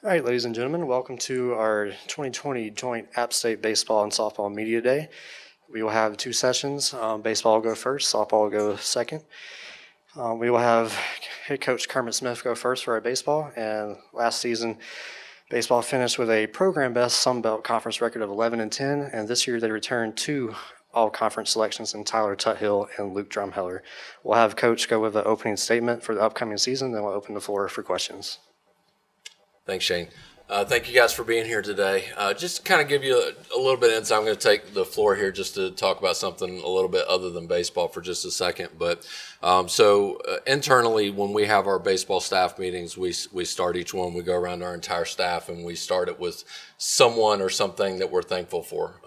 All right, ladies and gentlemen, welcome to our 2020 Joint App State Baseball and Softball Media Day. We will have two sessions. Baseball will go first, softball will go second. We will have head coach Kermit Smith go first for our baseball. And last season, baseball finished with a program best Sun Belt Conference record of 11-10. And this year they returned two all-conference selections in Tyler Tuthill and Luke Drumheller. We'll have coach go with the opening statement for the upcoming season, then we'll open the floor for questions. Thanks, Shane. Thank you guys for being here today. Just to kind of give you a little bit of insight, I'm going to take the floor here just to talk about something a little bit other than baseball for just a second. But internally, when we have our baseball staff meetings, we start each one. We go around our entire staff and we start it with someone or something that we're thankful for.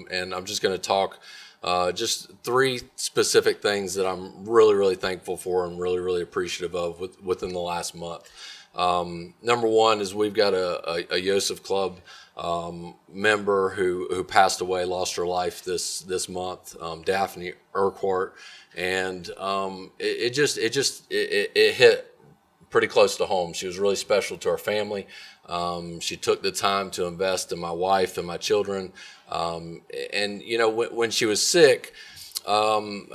And I'm just going to talk just three specific things that I'm really, really thankful for and really, really appreciative of within the last month. Number one is we've got a Yosef Club member who passed away, lost her life this month, Daphne Urquhart, and it hit pretty close to home. She was really special to our family. She took the time to invest in my wife and my children, and when she was sick. In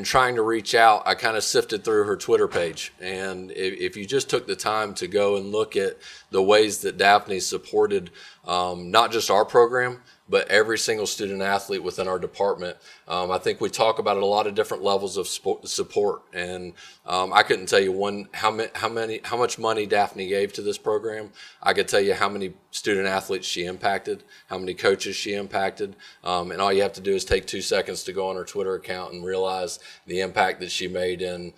trying to reach out, I kind of sifted through her Twitter page. And if you just took the time to go and look at the ways that Daphne supported not just our program, but every single student athlete within our department, I think we talk about a lot of different levels of support. And I couldn't tell you how much money Daphne gave to this program. I could tell you how many student athletes she impacted, how many coaches she impacted. And all you have to do is take 2 seconds to go on her Twitter account and realize the impact that she made in,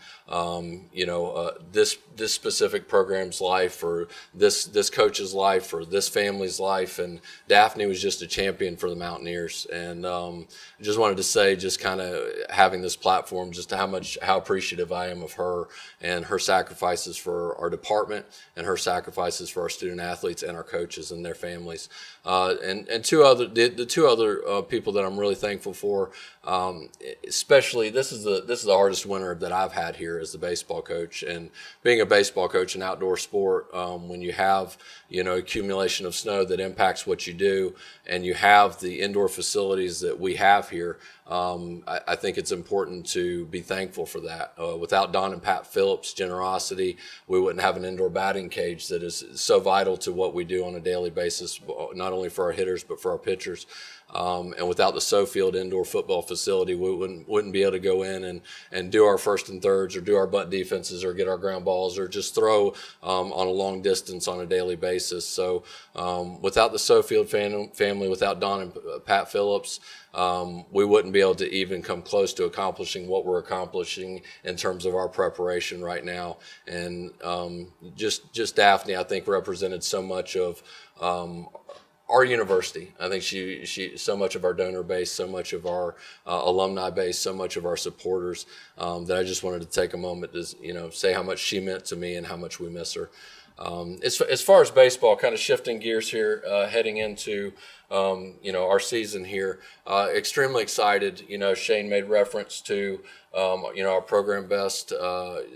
this specific program's life, or this coach's life, or this family's life. And Daphne was just a champion for the Mountaineers. And I just wanted to say, just kind of having this platform, just how appreciative I am of her and her sacrifices for our department and her sacrifices for our student athletes and our coaches and their families. And the two other people that I'm really thankful for, especially this is the hardest winter that I've had here as the baseball coach. And being a baseball coach in outdoor sport, when you have accumulation of snow that impacts what you do, and you have the indoor facilities that we have here, I think it's important to be thankful for that. Without Don and Pat Phillips' generosity, we wouldn't have an indoor batting cage that is so vital to what we do on a daily basis, not only for our hitters but for our pitchers. And without the Sofield indoor football facility, we wouldn't be able to go in and do our first and thirds, or do our bunt defenses, or get our ground balls, or just throw on a long distance on a daily basis. So without the Sofield family, without Don and Pat Phillips, we wouldn't be able to even come close to accomplishing what we're accomplishing in terms of our preparation right now. And just Daphne, I think, represented so much of our university. I think she so much of our donor base, so much of our alumni base, so much of our supporters, that I just wanted to take a moment to say how much she meant to me and how much we miss her. As far as baseball, kind of shifting gears here, heading into our season here, extremely excited. Shane made reference to our program best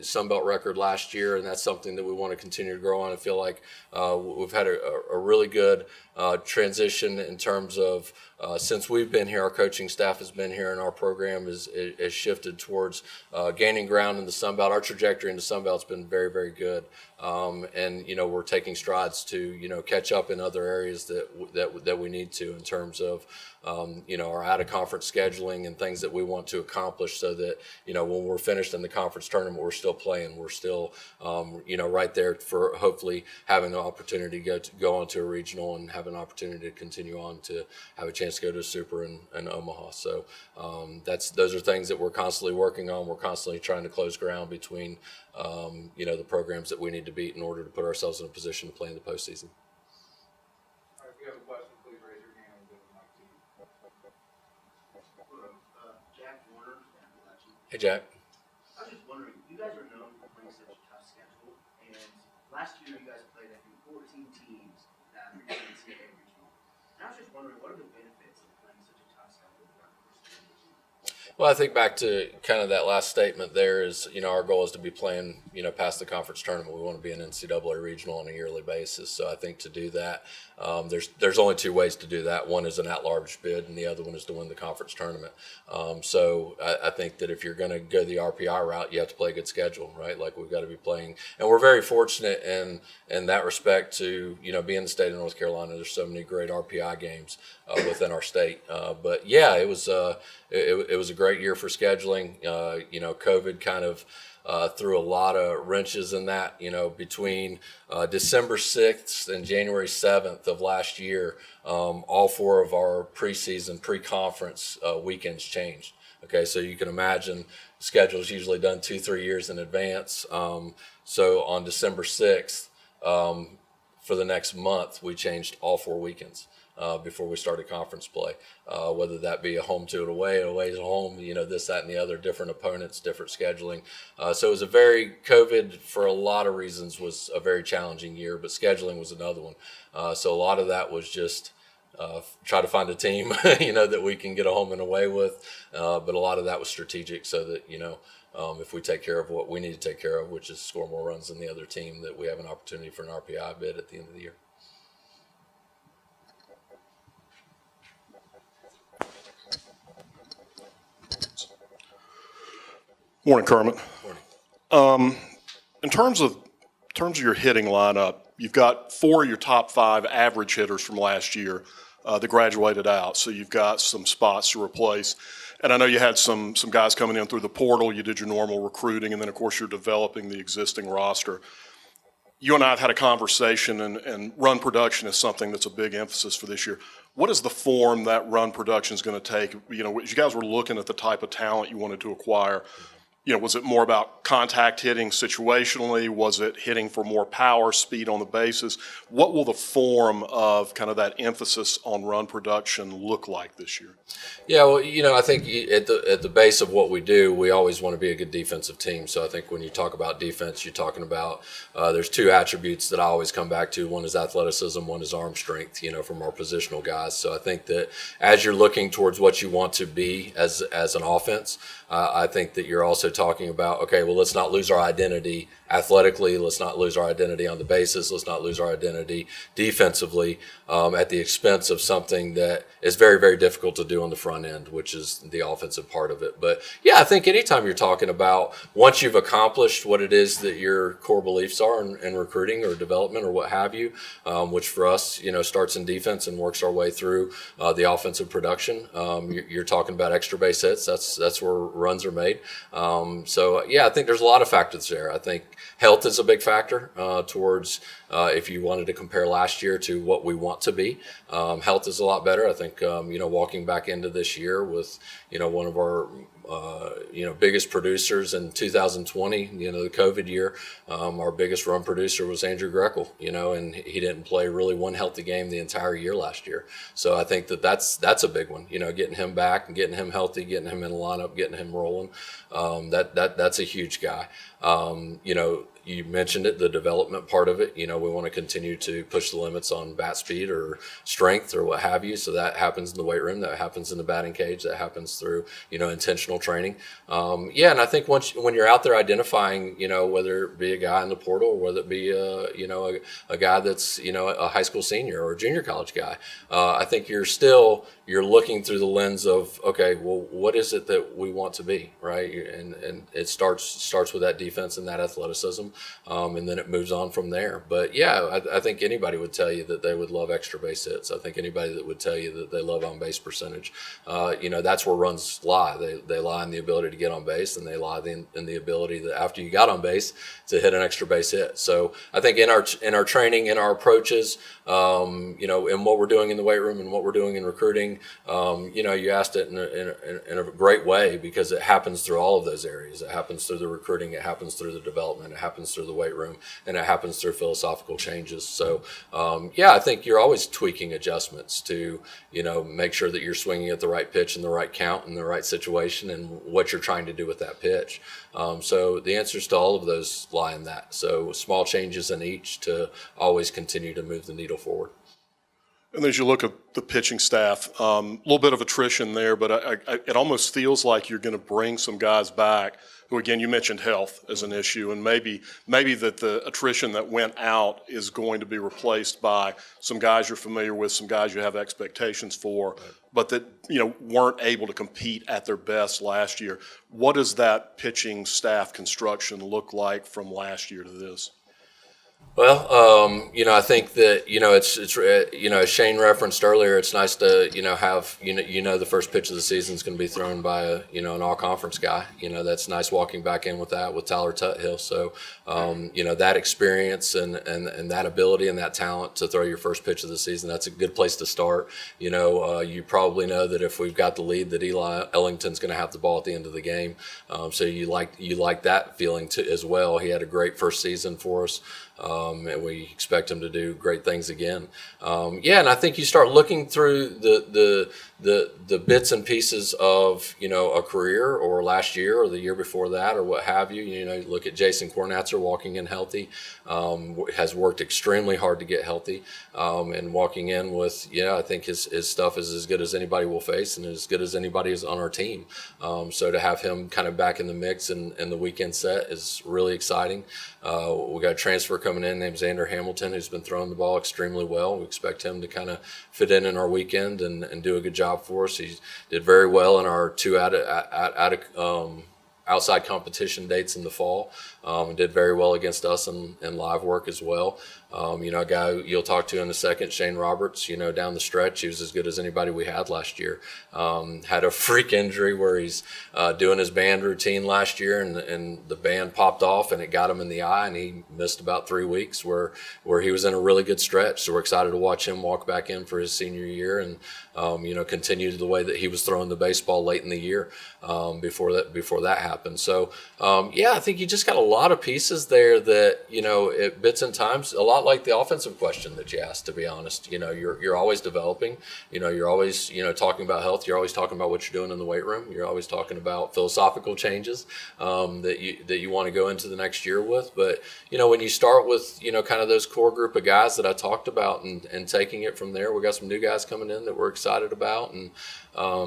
Sun Belt record last year, and that's something that we want to continue to grow on. I feel like we've had a really good transition in terms of since we've been here, our coaching staff has been here, and our program has shifted towards gaining ground in the Sun Belt. Our trajectory in the Sun Belt's been very, very good, and we're taking strides to catch up in other areas that we need to, in terms of our out-of-conference scheduling and things that we want to accomplish, so that when we're finished in the conference tournament, we're still playing. We're still right there for hopefully having an opportunity to go on to a regional, and have an opportunity to continue on to have a chance to go to a Super in Omaha. So those are things that we're constantly working on. We're constantly trying to close ground between the programs that we need to beat in order to put ourselves in a position to play in the postseason. All right, if you have a question, please raise your hand and we'll give the mic to you. Jack Warner. Hey, Jack. I was just wondering, you guys are known for playing such a tough schedule, and last year you guys played, I think, 14 teams that reached the NCAA regional. And I was just wondering, what are the benefits of playing such a tough schedule throughout the course of the season? Well, I think back to kind of that last statement there is, our goal is to be playing, past the conference tournament. We want to be an NCAA regional on a yearly basis. So I think to do that, there's only two ways to do that. One is an at-large bid, and the other one is to win the conference tournament. So I think that if you're going to go the RPI route, you have to play a good schedule, right? Like we've got to be playing, and we're very fortunate in that respect to, be in the state of North Carolina. There's so many great RPI games within our state. But yeah, it was a great year for scheduling. COVID kind of threw a lot of wrenches in that. Between December 6th and January 7th of last year, all four of our preseason, pre-conference weekends changed. Okay, so you can imagine the schedule is usually done 2-3 years in advance. So on December 6th, for the next month, we changed all 4 weekends. Before we started conference play, whether that be a home to an away to home, this, that, and the other, different opponents, different scheduling. So it was COVID for a lot of reasons was a very challenging year, but scheduling was another one. So a lot of that was just try to find a team, that we can get a home and away with. But a lot of that was strategic so that, if we take care of what we need to take care of, which is score more runs than the other team, that we have an opportunity for an RPI bid at the end of the year. Morning, Kermit. Morning. In terms of your hitting lineup, you've got 4 of your top 5 average hitters from last year that graduated out, so you've got some spots to replace. And I know you had some guys coming in through the portal. You did your normal recruiting, and then of course you're developing the existing roster. You and I have had a conversation, and run production is something that's a big emphasis for this year. What is the form that run production is going to take? As you guys were looking at the type of talent you wanted to acquire, was it more about contact hitting situationally? Was it hitting for more power, speed on the bases? What will the form of kind of that emphasis on run production look like this year? Yeah, well, I think at the base of what we do, we always want to be a good defensive team. So I think when you talk about defense, you're talking about there's 2 attributes that I always come back to. One is athleticism, one is arm strength, from our positional guys. So I think that as you're looking towards what you want to be as an offense, I think that you're also talking about, okay, well, let's not lose our identity athletically. Let's not lose our identity on the bases. Let's not lose our identity defensively at the expense of something that is very, very difficult to do on the front end, which is the offensive part of it. But yeah, I think anytime you're talking about once you've accomplished what it is that your core beliefs are in recruiting or development or what have you, which for us, starts in defense and works our way through the offensive production. You're talking about extra base hits. That's where runs are made. So yeah, I think there's a lot of factors there. I think health is a big factor towards if you wanted to compare last year to what we want to be. Health is a lot better. I think, walking back into this year with, one of our, biggest producers in 2020, the COVID year, our biggest run producer was Andrew Grekel, and he didn't play really one healthy game the entire year last year. So I think that's a big one, getting him back and getting him healthy, getting him in the lineup, getting him rolling. That's a huge guy. You mentioned it, the development part of it. We want to continue to push the limits on bat speed or strength or what have you. So that happens in the weight room, that happens in the batting cage, that happens through, intentional training. And I think when you're out there identifying, whether it be a guy in the portal or whether it be, a guy that's, a high school senior or a junior college guy, I think you're looking through the lens of, okay, well, what is it that we want to be, right? And it starts with that defense and that athleticism. And then it moves on from there. But yeah, I think anybody would tell you that they would love extra base hits. I think anybody that would tell you that they love on base percentage, that's where runs lie. They lie in the ability to get on base, and they lie in the ability that after you got on base to hit an extra base hit. So I think in our training, in our approaches, in what we're doing in the weight room and what we're doing in recruiting, you asked it in a great way, because it happens through all of those areas. It happens through the recruiting, it happens through the development, it happens through the weight room, and it happens through philosophical changes. So, I think you're always tweaking adjustments to, make sure that you're swinging at the right pitch and the right count and the right situation and what you're trying to do with that pitch. So the answers to all of those lie in that. So small changes in each to always continue to move the needle forward. And as you look at the pitching staff, a little bit of attrition there, but it almost feels like you're going to bring some guys back who, again, you mentioned health as an issue, and maybe that the attrition that went out is going to be replaced by some guys you're familiar with, some guys you have expectations for, but that weren't able to compete at their best last year. What does that pitching staff construction look like from last year to this? Well, I think that it's as Shane referenced earlier, it's nice to have the first pitch of the season is going to be thrown by an all conference guy. That's nice walking back in with Tyler Tuthill. So that experience and that ability and that talent to throw your first pitch of the season, that's a good place to start. You probably know that if we've got the lead, that Eli Ellington's going to have the ball at the end of the game. So you like that feeling too as well. He had a great first season for us. And we expect him to do great things again. And I think you start looking through the bits and pieces of a career or last year or the year before that or what have you. Look at Jason Kornatzer walking in healthy, has worked extremely hard to get healthy, and walking in with I think his stuff is as good as anybody will face and as good as anybody is on our team. So to have him kind of back in the mix in the weekend set is really exciting. We got a transfer coming in named Xander Hamilton, who's been throwing the ball extremely well. We expect him to kind of fit in our weekend and do a good job for us. He did very well in our two outside competition dates in the fall, and did very well against us in live work as well. A guy you'll talk to in a second, Shane Roberts, down the stretch, he was as good as anybody we had last year. Had a freak injury where he's doing his band routine last year and the band popped off and it got him in the eye and he missed about 3 weeks where he was in a really good stretch. So we're excited to watch him walk back in for his senior year and, continue the way that he was throwing the baseball late in the year before that happened. So, I think you just got a lot of pieces there that, at bits and times, a lot like the offensive question that you asked, to be honest. You're always developing. You're always, talking about health. You're always talking about what you're doing in the weight room. You're always talking about philosophical changes that you want to go into the next year with. But, when you start with, kind of those core group of guys that I talked about and taking it from there, we got some new guys coming in that we're excited about. And, all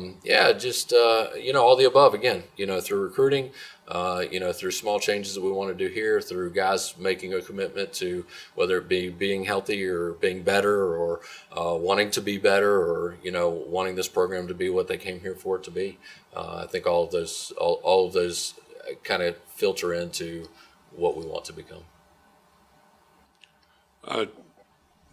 the above again, through recruiting, through small changes that we want to do here, through guys making a commitment to whether it be being healthy or being better or wanting to be better or, wanting this program to be what they came here for it to be. I think all of those kind of filter into what we want to become.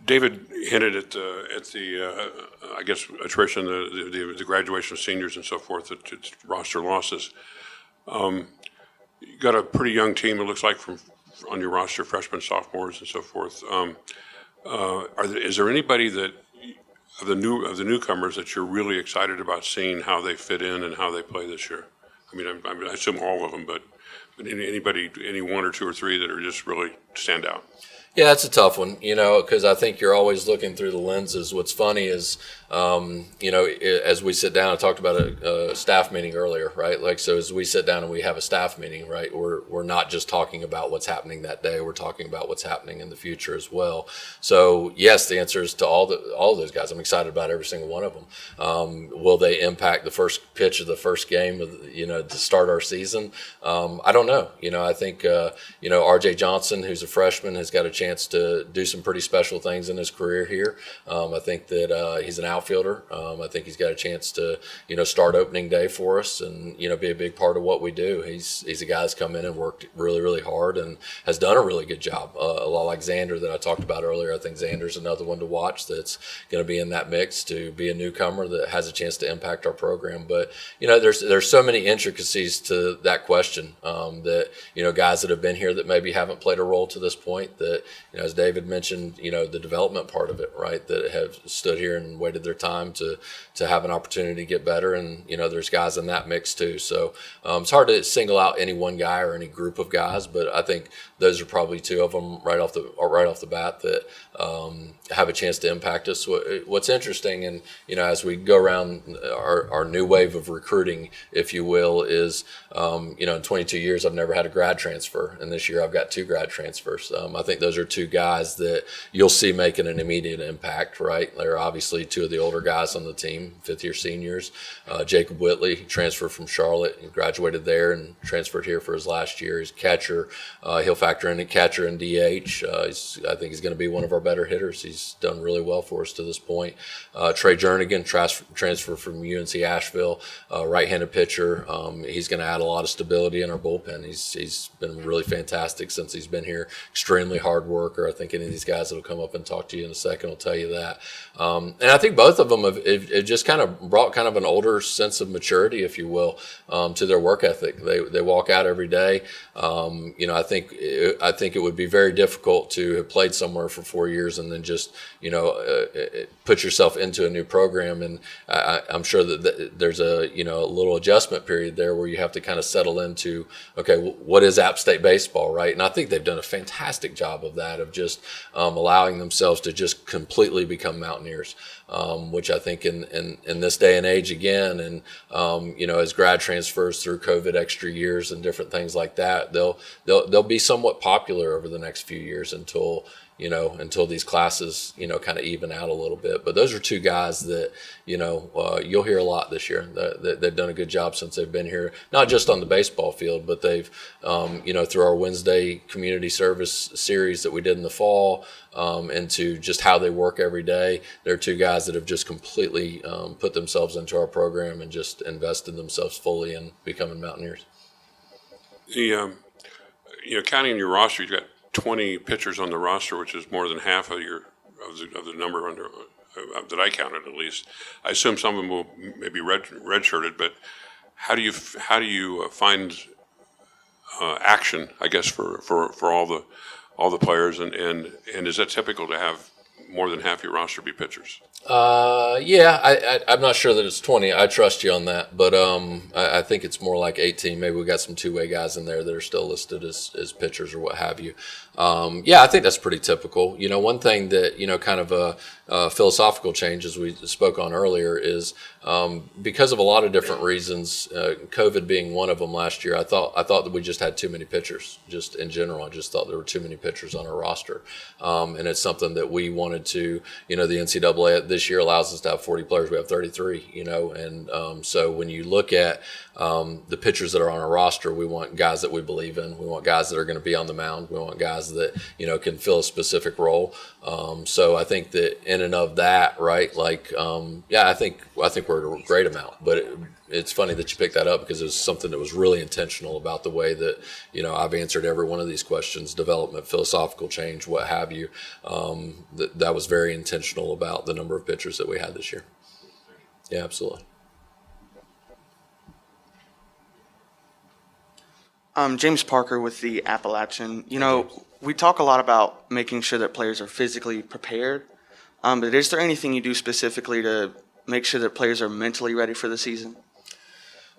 David hinted at the I guess attrition, the graduation of seniors and so forth, it's roster losses. You got a pretty young team, it looks like, on your roster, freshmen, sophomores, and so forth. Is there anybody of the newcomers that you're really excited about seeing how they fit in and how they play this year? I mean, I assume all of them, but any one or two or three that are just really stand out? Yeah, that's a tough one, because I think you're always looking through the lenses. What's funny is, as we sit down, I talked about a staff meeting earlier, right? Like, so as we sit down and we have a staff meeting, right, we're not just talking about what's happening that day. We're talking about what's happening in the future as well. So yes, the answer is to all of those guys. I'm excited about every single one of them. Will they impact the first pitch of the first game of, to start our season? I don't know. I think, RJ Johnson, who's a freshman, has got a chance to do some pretty special things in his career here. I think that he's an outfielder. I think he's got a chance to, start opening day for us and, be a big part of what we do. He's a guy that's come in and worked really, really hard and has done a really good job. A lot like Xander that I talked about earlier. I think Xander's another one to watch that's going to be in that mix to be a newcomer that has a chance to impact our program. But, there's so many intricacies to that question that, guys that have been here that maybe haven't played a role to this point that, as David mentioned, the development part of it, right, that have stood here and waited their time to have an opportunity to get better. And, there's guys in that mix too. So it's hard to single out any one guy or any group of guys, but I think those are probably two of them right off the bat that have a chance to impact us. What's interesting, and, as we go around our new wave of recruiting, if you will, is, in 22 years, I've never had a grad transfer. And this year I've got 2 grad transfers. I think those are two guys that you'll see making an immediate impact, right? They're obviously two of the older guys on the team, fifth-year seniors. Jacob Whitley transferred from Charlotte and graduated there and transferred here for his last year. He's catcher. He'll factor in a catcher and DH. I think he's going to be one of our better hitters. He's done really well for us to this point. Trey Jernigan transferred from UNC Asheville, right-handed pitcher. He's going to add a lot of stability in our bullpen. He's been really fantastic since he's been here. Extremely hard worker. I think any of these guys that will come up and talk to you in a second will tell you that. And I think both of them have just kind of brought kind of an older sense of maturity, if you will, to their work ethic. They walk out every day. I think it would be very difficult to have played somewhere for 4 years and then just put yourself into a new program. And I'm sure that there's a little adjustment period there where you have to kind of settle into, okay, what is App State baseball, right? And I think they've done a fantastic job of that, of just allowing themselves to just completely become Mountaineers, which I think in this day and age again, and as grad transfers through COVID extra years and different things like that, they'll be somewhat popular over the next few years until these classes, kind of even out a little bit. But those are two guys that, you'll hear a lot this year. They've done a good job since they've been here, not just on the baseball field, but they've, through our Wednesday community service series that we did in the fall, into just how they work every day. They're two guys that have just completely put themselves into our program and just invested themselves fully in becoming Mountaineers. Counting your roster, you've got 20 pitchers on the roster, which is more than half of the number under that I counted, at least. I assume some of them will maybe redshirted, but how do you find action, I guess, for all the players, and is that typical to have more than half your roster be pitchers? I'm not sure that it's 20. I trust you on that, but I think it's more like 18. Maybe we got some two-way guys in there that are still listed as pitchers or what have you. I think that's pretty typical. One thing that kind of a philosophical change, as we spoke on earlier, is because of a lot of different reasons, COVID being one of them last year. I thought that we just had too many pitchers, just in general. I just thought there were too many pitchers on our roster, and it's something that we wanted to. The NCAA this year allows us to have 40 players. We have 33. And so when you look at the pitchers that are on our roster, we want guys that we believe in. We want guys that are going to be on the mound. We want guys that can fill a specific role. So I think that in and of that, right? Like, I think we're at a great amount. But it's funny that you picked that up because it was something that was really intentional about the way that I've answered every one of these questions: development, philosophical change, what have you. That was very intentional about the number of pitchers that we had this year. Yeah, absolutely. James Parker with the Appalachian. We talk a lot about making sure that players are physically prepared, but is there anything you do specifically to make sure that players are mentally ready for the season?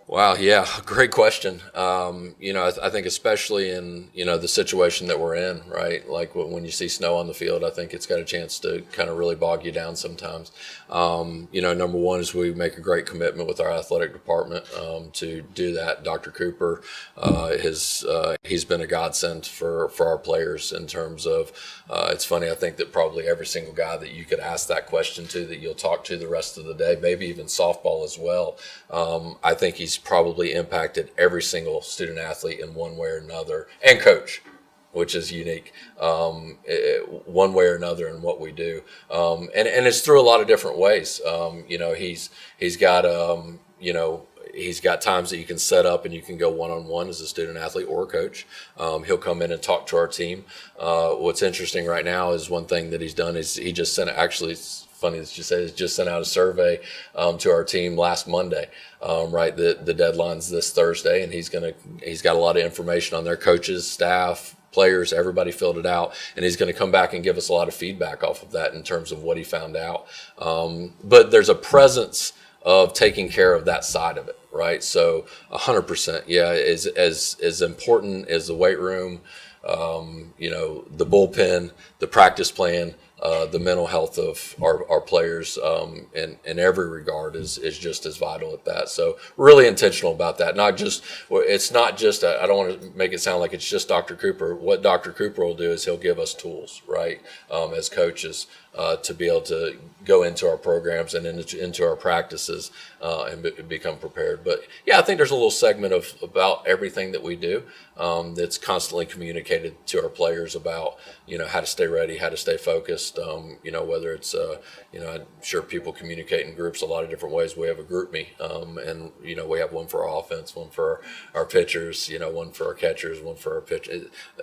Wow, yeah, great question. I think especially in, the situation that we're in, right? Like when you see snow on the field, I think it's got a chance to kind of really bog you down sometimes. Number one is we make a great commitment with our athletic department to do that. Dr. Cooper, he's been a godsend for our players in terms of, it's funny, I think that probably every single guy that you could ask that question to that you'll talk to the rest of the day, maybe even softball as well, I think he's probably impacted every single student athlete in one way or another, and coach, which is unique, one way or another in what we do. And it's through a lot of different ways. He's got times that you can set up and you can go one-on-one as a student athlete or a coach. He'll come in and talk to our team. What's interesting right now is one thing that he's done is he just sent, actually, it's funny that you say, he just sent out a survey to our team last Monday. Right, the deadline's this Thursday, and he's got a lot of information on their coaches, staff, players, everybody filled it out, and he's going to come back and give us a lot of feedback off of that in terms of what he found out. But there's a presence of taking care of that side of it, right? So 100%, yeah, is as important as the weight room, the bullpen, the practice plan. the mental health of our players in every regard is just as vital at that. So really intentional about that. It's not just, I don't want to make it sound like it's just Dr. Cooper. What Dr. Cooper will do is he'll give us tools, right, as coaches to be able to go into our programs and into our practices and become prepared. But yeah, I think there's a little segment of about everything that we do that's constantly communicated to our players about, how to stay ready, how to stay focused. Whether it's, I'm sure people communicate in groups a lot of different ways. We have a group me, and we have one for our offense, one for our pitchers, one for our catchers, one for our pitch.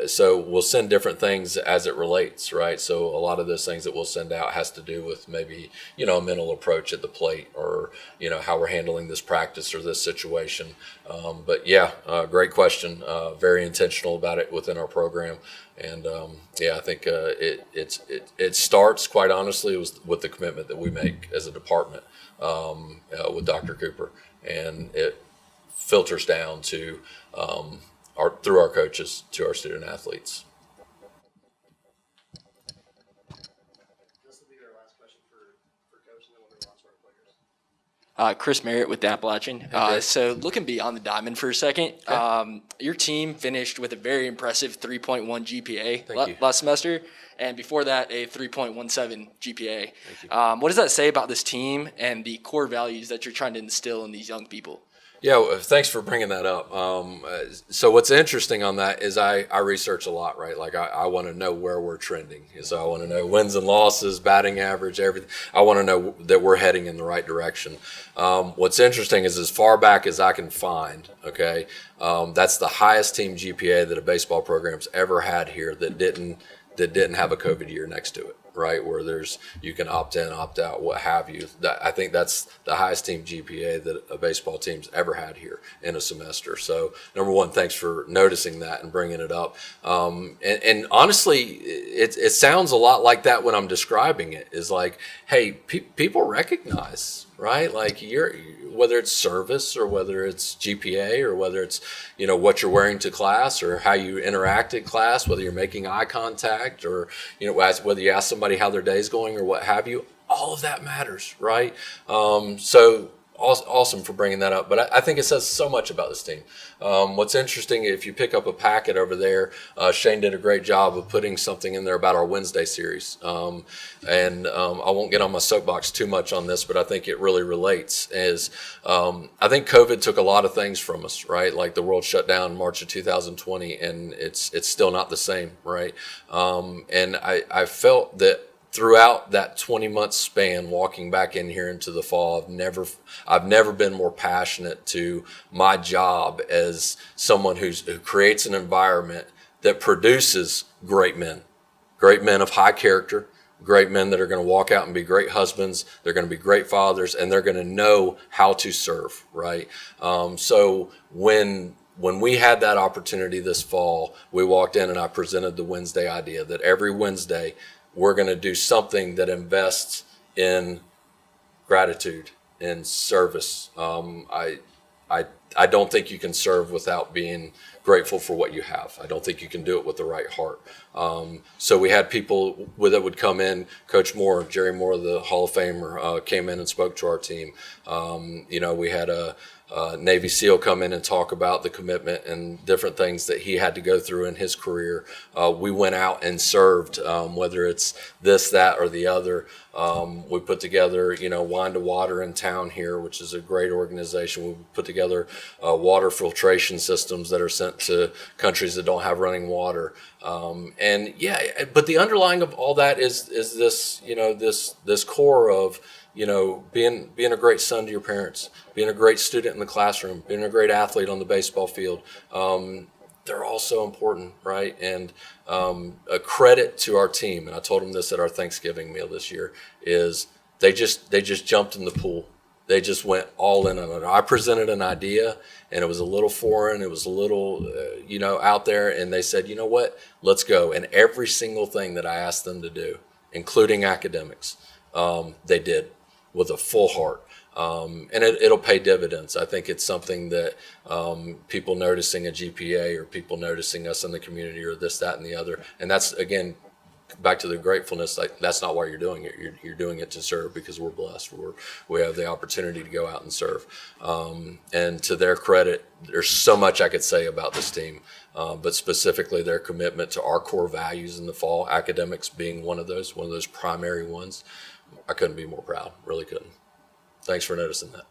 So we'll send different things as it relates, right? So a lot of those things that we'll send out has to do with maybe, a mental approach at the plate, or, how we're handling this practice or this situation. But yeah, great question. Very intentional about it within our program. And I think it starts, quite honestly, with the commitment that we make as a department with Dr. Cooper, and it filters down to through our coaches to our student athletes. This will be our last question for Coach, and then we'll move on to our players. Chris Merritt with the Appalachian. So looking beyond the diamond for a second, your team finished with a very impressive 3.1 GPA last semester, and before that, a 3.17 GPA. What does that say about this team and the core values that you're trying to instill in these young people? Yeah, well, thanks for bringing that up. So what's interesting on that is I research a lot, right? Like I want to know where we're trending. So I want to know wins and losses, batting average, everything. I want to know that we're heading in the right direction. What's interesting is as far back as I can find, okay, that's the highest team GPA that a baseball program's ever had here that didn't have a COVID year next to it, right? Where you can opt in, opt out, what have you. I think that's the highest team GPA that a baseball team's ever had here in a semester. So number one, thanks for noticing that and bringing it up. And honestly, it sounds a lot like that when I'm describing it. Is like, hey, people recognize, right? Like whether it's service or whether it's GPA or whether it's, what you're wearing to class or how you interact at class, whether you're making eye contact or, whether you ask somebody how their day's going or what have you, all of that matters, right? So awesome for bringing that up. But I think it says so much about this team. What's interesting, if you pick up a packet over there, Shane did a great job of putting something in there about our Wednesday series. And I won't get on my soapbox too much on this, but I think it really relates. I think COVID took a lot of things from us, right? Like the world shut down in March of 2020, and it's still not the same, right? And I felt that throughout that 20-month span, walking back in here into the fall, I've never been more passionate to my job as someone who creates an environment that produces great men of high character, great men that are going to walk out and be great husbands. They're going to be great fathers, and they're going to know how to serve, right? So when we had that opportunity this fall, we walked in and I presented the Wednesday idea that every Wednesday we're going to do something that invests in gratitude and service. I don't think you can serve without being grateful for what you have. I don't think you can do it with the right heart. So we had people that would come in. Coach Moore, Jerry Moore, the Hall of Famer, came in and spoke to our team. We had a Navy SEAL come in and talk about the commitment and different things that he had to go through in his career. We went out and served, whether it's this, that, or the other. We put together, Wine to Water in town here, which is a great organization. We put together water filtration systems that are sent to countries that don't have running water. But the underlying of all that is this, this core of, being a great son to your parents, being a great student in the classroom, being a great athlete on the baseball field. They're all so important, right? And a credit to our team, and I told them this at our Thanksgiving meal this year, is they just jumped in the pool. They just went all in on it. I presented an idea, and it was a little foreign. It was a little, out there, and they said, you know what, let's go. And every single thing that I asked them to do, including academics, they did with a full heart. And it'll pay dividends. I think it's something that people noticing a GPA or people noticing us in the community or this, that, and the other. And that's, again, back to the gratefulness, like, that's not why you're doing it. You're doing it to serve because we're blessed. We have the opportunity to go out and serve. And to their credit, there's so much I could say about this team, but specifically their commitment to our core values in the fall, academics being one of those primary ones. I couldn't be more proud, really couldn't. Thanks for noticing that.